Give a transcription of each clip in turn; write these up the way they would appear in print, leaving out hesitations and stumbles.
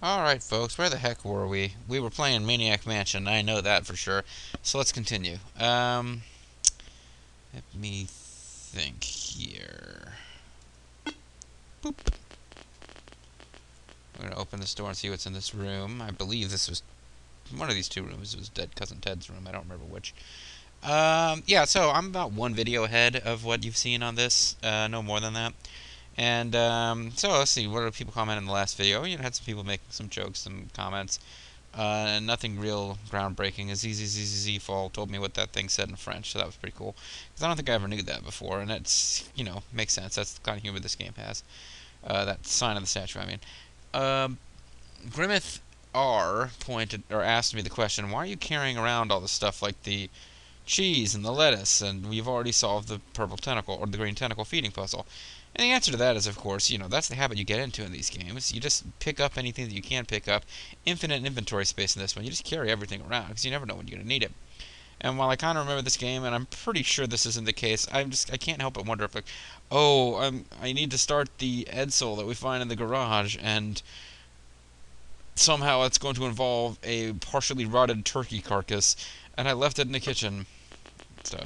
Alright, folks, where the heck were we? We were playing Maniac Mansion, I know that for sure. So let's continue. Let me think here. Boop. We're gonna open this door and see what's in this room. I believe this was one of these two rooms. It was Dead Cousin Ted's room. I don't remember which. Yeah, so I'm about one video ahead of what you've seen on this. No more than that. And, so let's see, what did people comment in the last video? You know, had some people making some jokes, some comments. Nothing real groundbreaking. ZZZZ Fall told me what that thing said in French, so that was pretty cool. Because I don't think I ever knew that before, and it's, makes sense. That's the kind of humor this game has. That sign of the statue, I mean. Grimmeth R pointed, or asked me the question, why are you carrying around all this stuff like the cheese and the lettuce, and we've already solved the purple tentacle, or the green tentacle feeding puzzle? And the answer to that is, of course, that's the habit you get into in these games. You just pick up anything that you can pick up. Infinite inventory space in this one. You just carry everything around, because you never know when you're going to need it. And while I kind of remember this game, and I'm pretty sure this isn't the case, I can't help but wonder if, like, I need to start the Edsel that we find in the garage, and somehow it's going to involve a partially rotted turkey carcass, and I left it in the kitchen. So.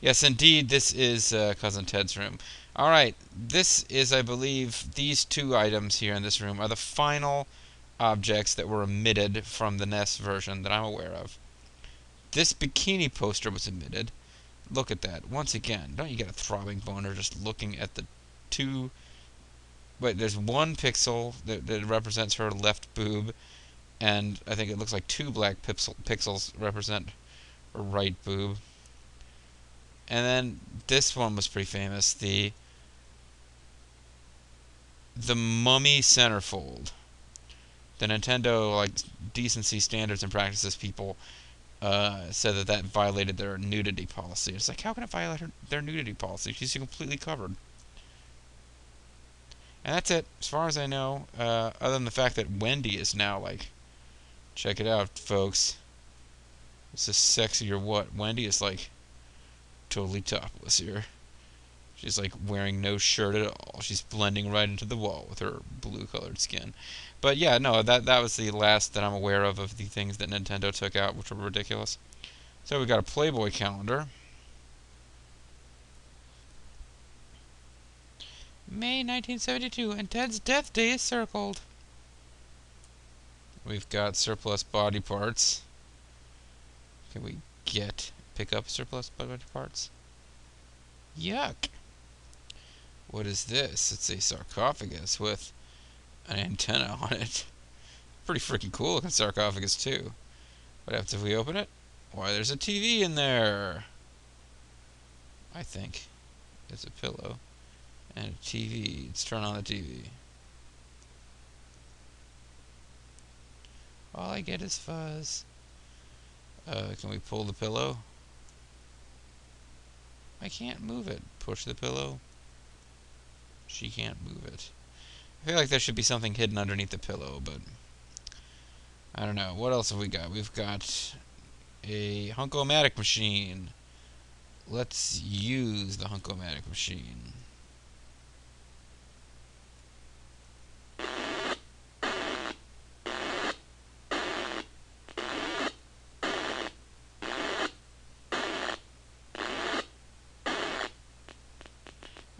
Yes, indeed, this is Cousin Ted's room. Alright, this is, I believe, these two items here in this room are the final objects that were omitted from the NES version that I'm aware of. This bikini poster was omitted. Look at that. Once again, don't you get a throbbing boner just looking at the two... Wait, there's one pixel that represents her left boob, and I think it looks like two black pixels represent her right boob. And then this one was pretty famous, the Mummy Centerfold. The Nintendo, like, decency standards and practices people said that violated their nudity policy. It's like, how can it violate their nudity policy? She's completely covered. And that's it, as far as I know, other than the fact that Wendy is now, like, check it out, folks. Is this sexy or what? Wendy is, like, totally topless here. She's like wearing no shirt at all. She's blending right into the wall with her blue-colored skin. But yeah, no, that was the last that I'm aware of the things that Nintendo took out, which were ridiculous. So we got a Playboy calendar. May 1972, and Ted's death day is circled. We've got surplus body parts. Can we pick up surplus body parts? Yuck. What is this? It's a sarcophagus with an antenna on it. Pretty freaking cool looking sarcophagus, too. What happens if we open it? Why, there's a TV in there. I think. It's a pillow. And a TV. Let's turn on the TV. All I get is fuzz. Can we pull the pillow? I can't move it. Push the pillow. She can't move it. I feel like there should be something hidden underneath the pillow, but I don't know. What else have we got? We've got a Hunko-matic machine. Let's use the Hunko-matic machine.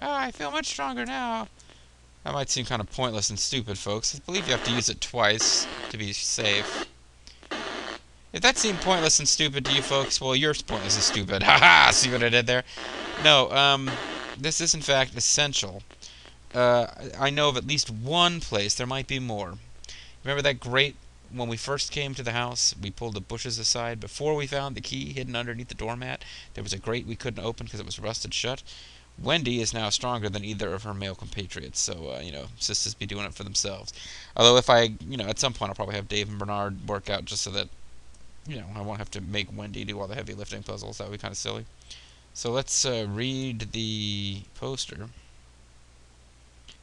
I feel much stronger now. That might seem kind of pointless and stupid, folks. I believe you have to use it twice to be safe. If that seemed pointless and stupid to you folks, well, you're pointless and stupid. Haha! See what I did there? No, this is in fact essential. I know of at least one place. There might be more. Remember that grate when we first came to the house? We pulled the bushes aside before we found the key hidden underneath the doormat. There was a grate we couldn't open because it was rusted shut. Wendy is now stronger than either of her male compatriots, so, sisters be doing it for themselves. Although if I, at some point I'll probably have Dave and Bernard work out just so that, I won't have to make Wendy do all the heavy lifting puzzles. That would be kind of silly. So let's read the poster.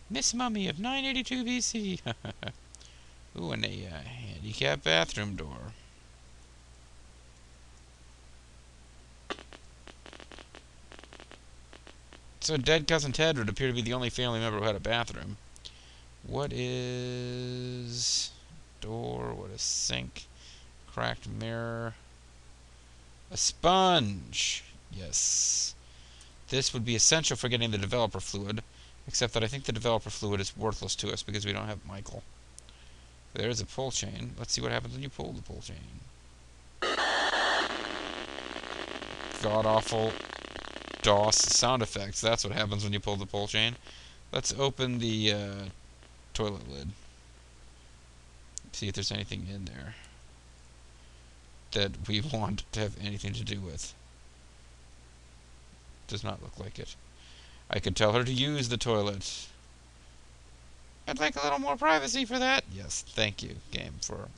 Miss Mummy of 982 BC. Ooh, and a handicapped bathroom door. So Dead Cousin Ted would appear to be the only family member who had a bathroom. What is door? What is sink? Cracked mirror. A sponge! Yes. This would be essential for getting the developer fluid, except that I think the developer fluid is worthless to us because we don't have Michael. There's a pull chain. Let's see what happens when you pull the pull chain. God-awful DOS sound effects. That's what happens when you pull the pull chain. Let's open the toilet lid. See if there's anything in there that we want to have anything to do with. Does not look like it. I could tell her to use the toilet. I'd like a little more privacy for that. Yes, thank you, game, for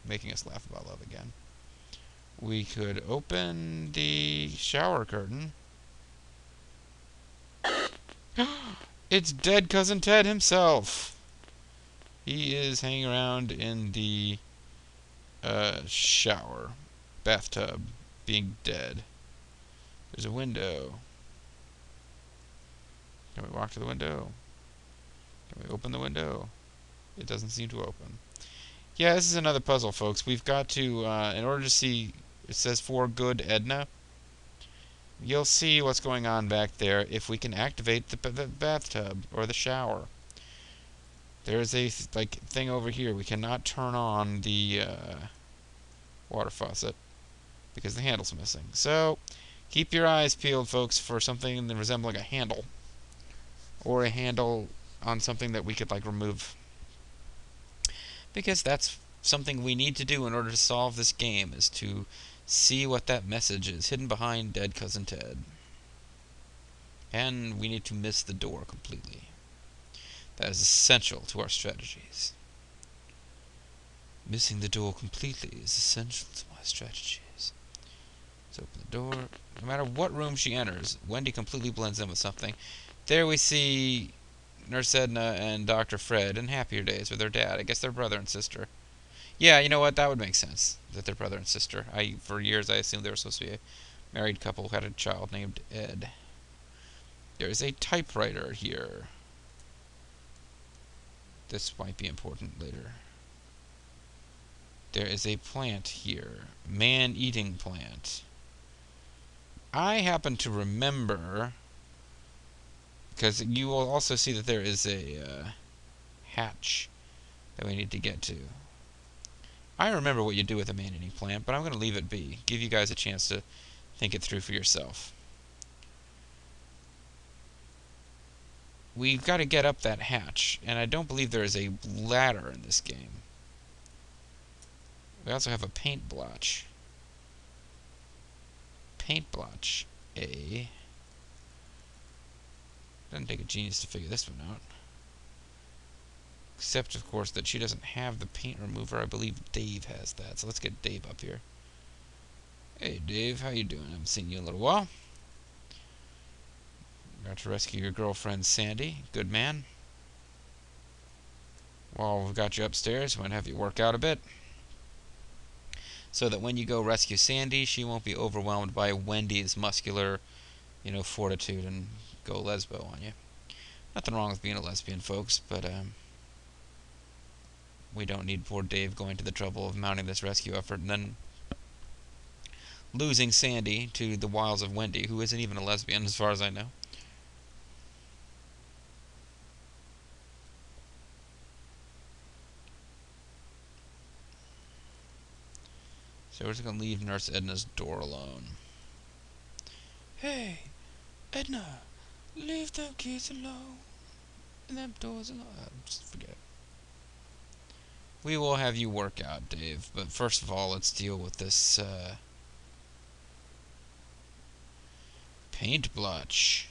making us laugh about love again. We could open the shower curtain. It's dead Cousin Ted himself. He is hanging around in the shower, bathtub, being dead. There's a window. Can we walk to the window? Can we open the window? It doesn't seem to open. Yeah, this is another puzzle, folks. We've got to, in order to see, it says for good Edna. You'll see what's going on back there if we can activate the bathtub or the shower. There's a thing over here. We cannot turn on the water faucet because the handle's missing. So keep your eyes peeled, folks, for something resembling a handle, or a handle on something that we could remove, because that's something we need to do in order to solve this game, is to see what that message is hidden behind dead Cousin Ted. And we need to miss the door completely. That is essential to our strategies. Missing the door completely is essential to my strategies. Let's open the door. No matter what room she enters, Wendy completely blends in with something. There we see Nurse Edna and Dr. Fred in happier days with their dad. I guess they're brother and sister. Yeah, you know what? That would make sense, that they're brother and sister. For years, I assumed they were supposed to be a married couple who had a child named Ed. There is a typewriter here. This might be important later. There is a plant here. Man-eating plant. I happen to remember, because you will also see that there is a hatch that we need to get to. I remember what you do with a man-eating plant, but I'm going to leave it be. Give you guys a chance to think it through for yourself. We've got to get up that hatch, and I don't believe there is a ladder in this game. We also have a paint blotch. Paint blotch A. Doesn't take a genius to figure this one out. Except, of course, that she doesn't have the paint remover. I believe Dave has that. So let's get Dave up here. Hey, Dave. How you doing? I haven't seen you in a little while. Got to rescue your girlfriend, Sandy. Good man. Well, we've got you upstairs. We might have you work out a bit, so that when you go rescue Sandy, she won't be overwhelmed by Wendy's muscular, fortitude and go lesbo on you. Nothing wrong with being a lesbian, folks, but we don't need poor Dave going to the trouble of mounting this rescue effort and then losing Sandy to the wiles of Wendy, who isn't even a lesbian as far as I know. So we're just going to leave Nurse Edna's door alone. Hey, Edna, leave them kids alone. And them doors alone. Just forget it. We will have you work out, Dave. But first of all, let's deal with this paint blotch.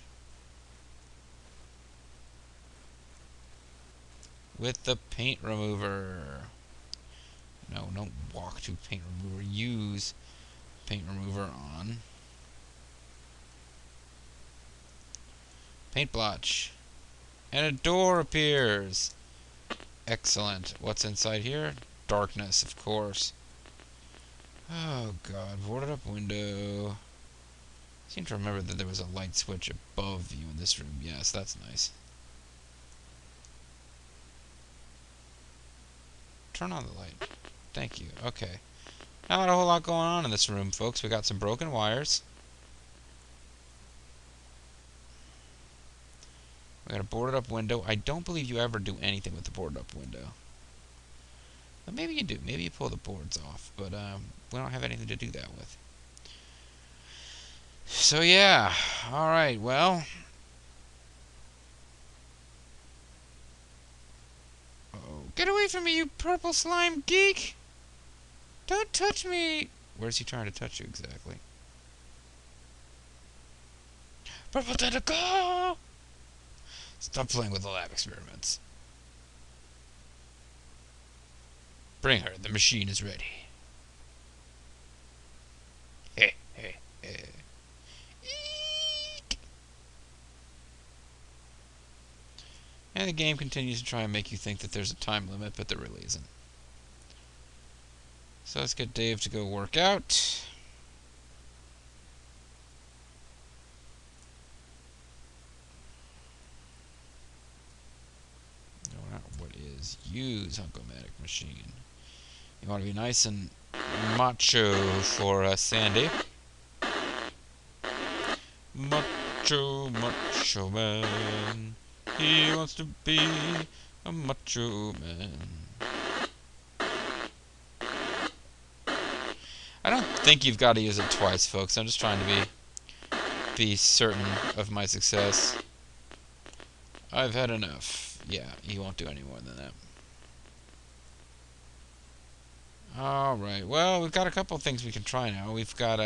With the paint remover. No, don't walk to paint remover. Use paint remover on paint blotch. And a door appears. Excellent. What's inside here? Darkness, of course. Oh god, boarded up window. I seem to remember that there was a light switch above you in this room. Yes, that's nice. turn on the light. Thank you. Okay. Not a whole lot going on in this room, folks. We got some broken wires. We got a boarded up window. I don't believe you ever do anything with the boarded up window. But maybe you do. Maybe you pull the boards off. But we don't have anything to do that with. So yeah. Alright, well. Oh, get away from me, you purple slime geek! Don't touch me! Where's he trying to touch you exactly? Purple tentacle! Stop playing with the lab experiments. Bring her. The machine is ready. Hey, hey, hey. Eek. And the game continues to try and make you think that there's a time limit, but there really isn't. So let's get Dave to go work out. No, not what is. Use Hunkomatic machine. You want to be nice and macho for Sandy. Macho, macho man. He wants to be a macho man. I don't think you've got to use it twice, folks. I'm just trying to be certain of my success. I've had enough. Yeah, he won't do any more than that. Alright, well, we've got a couple of things we can try now. We've got,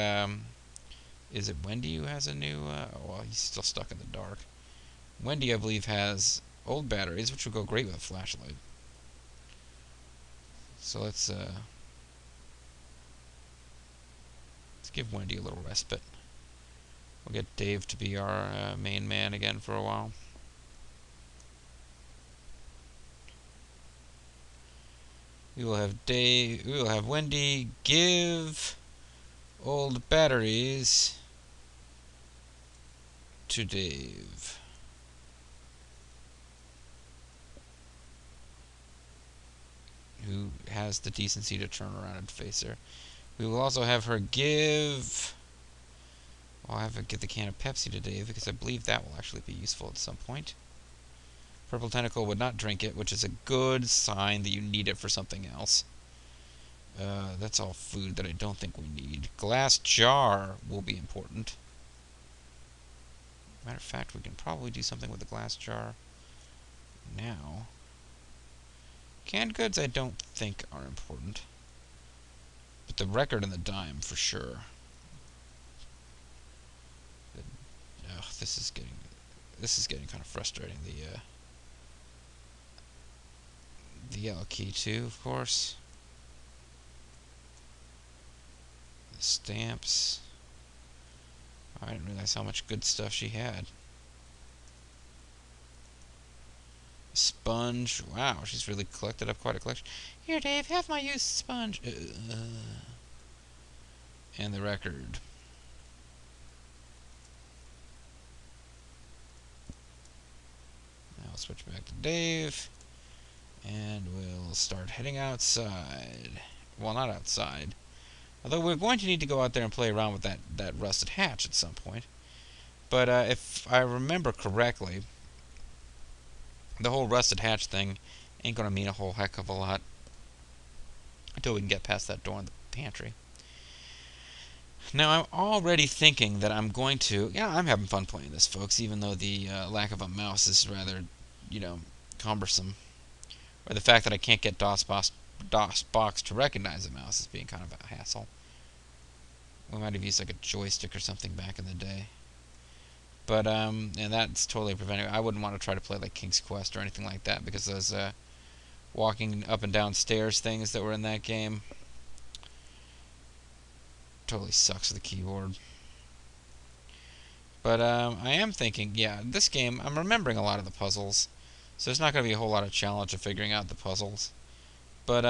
is it Wendy who has a new, well, he's still stuck in the dark. Wendy, I believe, has old batteries, which would go great with a flashlight. So let's give Wendy a little respite. We'll get Dave to be our main man again for a while. We will have Wendy give old batteries to Dave. Who has the decency to turn around and face her. We will also have her give... I'll have her give the can of Pepsi to Dave, because I believe that will actually be useful at some point. Purple Tentacle would not drink it, which is a good sign that you need it for something else. That's all food that I don't think we need. Glass jar will be important. Matter of fact, we can probably do something with the glass jar now. Canned goods I don't think are important. But the record and the dime for sure. Ugh, this is getting kind of frustrating. The yellow key too, of course. The stamps. I didn't realize how much good stuff she had. A sponge. Wow, she's really collected up quite a collection. Here, Dave, have my used sponge. And the record. Now I'll switch back to Dave. And we'll start heading outside. Well, not outside. Although we're going to need to go out there and play around with that rusted hatch at some point. But if I remember correctly, the whole rusted hatch thing ain't going to mean a whole heck of a lot until we can get past that door in the pantry. Now, I'm already thinking that I'm going to... Yeah, I'm having fun playing this, folks, even though the lack of a mouse is rather, cumbersome. Or the fact that I can't get DOSBox to recognize a mouse is being kind of a hassle. We might have used like a joystick or something back in the day. But, and that's totally preventing... I wouldn't want to try to play like King's Quest or anything like that, because those walking up and down stairs things that were in that game totally sucks the keyboard. But I am thinking, yeah, this game, I'm remembering a lot of the puzzles, so there's not going to be a whole lot of challenge of figuring out the puzzles. But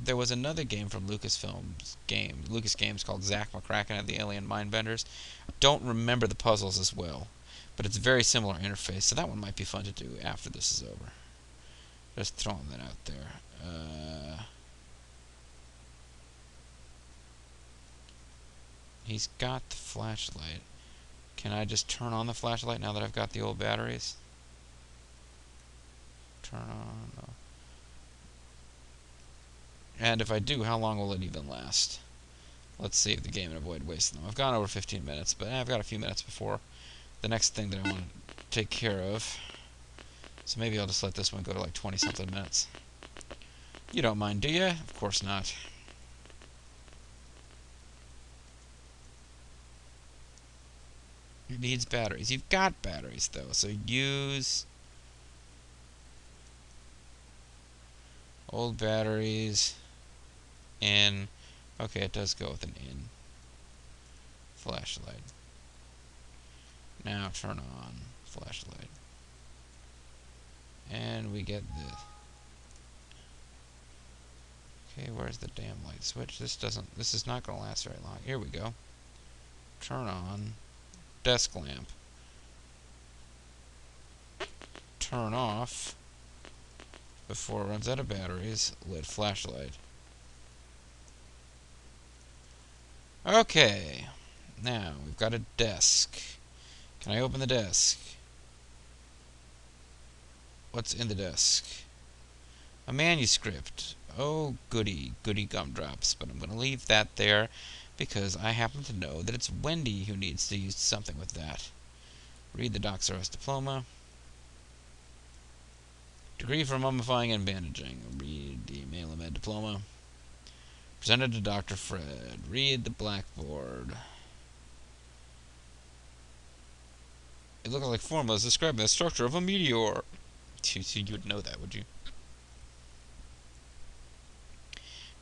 there was another game from Lucas Games called Zack McCracken and the Alien Mindbenders. Don't remember the puzzles as well, but it's a very similar interface, so that one might be fun to do after this is over. Just throwing that out there. He's got the flashlight. Can I just turn on the flashlight now that I've got the old batteries? Turn on. No. And if I do, how long will it even last? Let's save the game and avoid wasting them. I've gone over 15 minutes, but I've got a few minutes before the next thing that I want to take care of. So maybe I'll just let this one go to like 20-something minutes. You don't mind, do you? Of course not. It needs batteries. You've got batteries, though, so use old batteries in. Okay, it does go with an in. Flashlight. Now turn on flashlight. And we get this. Okay, where's the damn light switch? This is not going to last very long. Here we go. Turn on desk lamp. Turn off before it runs out of batteries. Lit flashlight. Okay. Now, we've got a desk. Can I open the desk? What's in the desk? A manuscript. Oh, goody, goody gumdrops. But I'm going to leave that there because I happen to know that it's Wendy who needs to use something with that. Read the Doc's Arrest Diploma. Degree for mummifying and bandaging. Read the Mail Med Diploma. Presented to Dr. Fred. Read the blackboard. It looks like formulas describing the structure of a meteor. You would know that, would you?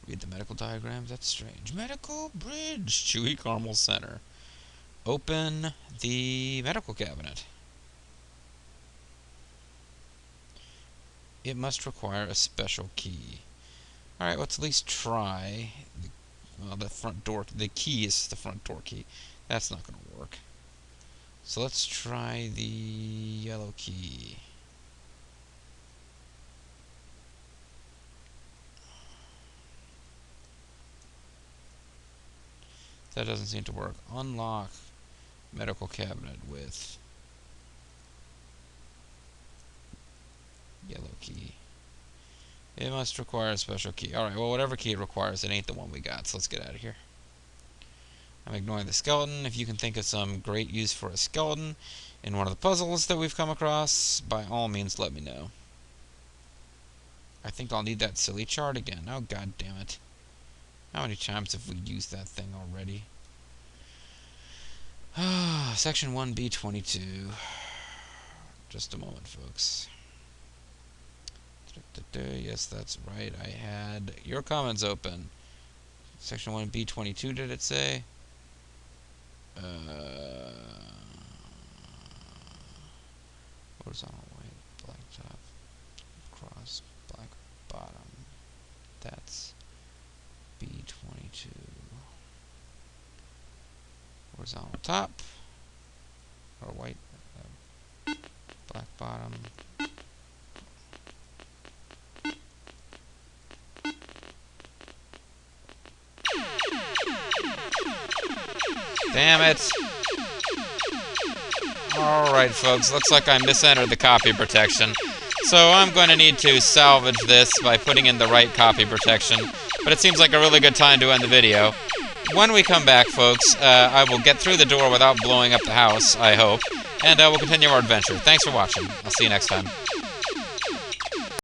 Read the medical diagrams. That's strange. Medical bridge. Chewy Caramel Center. Open the medical cabinet. It must require a special key. Alright, let's at least try. Well, the front door. The key is the front door key. That's not going to work. So let's try the yellow key. That doesn't seem to work. Unlock medical cabinet with yellow key. It must require a special key. Alright, well, whatever key it requires, it ain't the one we got, so let's get out of here. I'm ignoring the skeleton. If you can think of some great use for a skeleton in one of the puzzles that we've come across, by all means, let me know. I think I'll need that silly chart again. Oh, god damn it. How many times have we used that thing already? Section 1B22. Just a moment, folks. Yes, that's right. I had your comments open. Section 1B22, did it say? Horizontal white, black top, cross, black bottom. That's B22. Horizontal top, or white, black bottom. Damn it! Alright, folks, looks like I misentered the copy protection. So I'm going to need to salvage this by putting in the right copy protection. But it seems like a really good time to end the video. When we come back, folks, I will get through the door without blowing up the house, I hope. And we'll continue our adventure. Thanks for watching. I'll see you next time.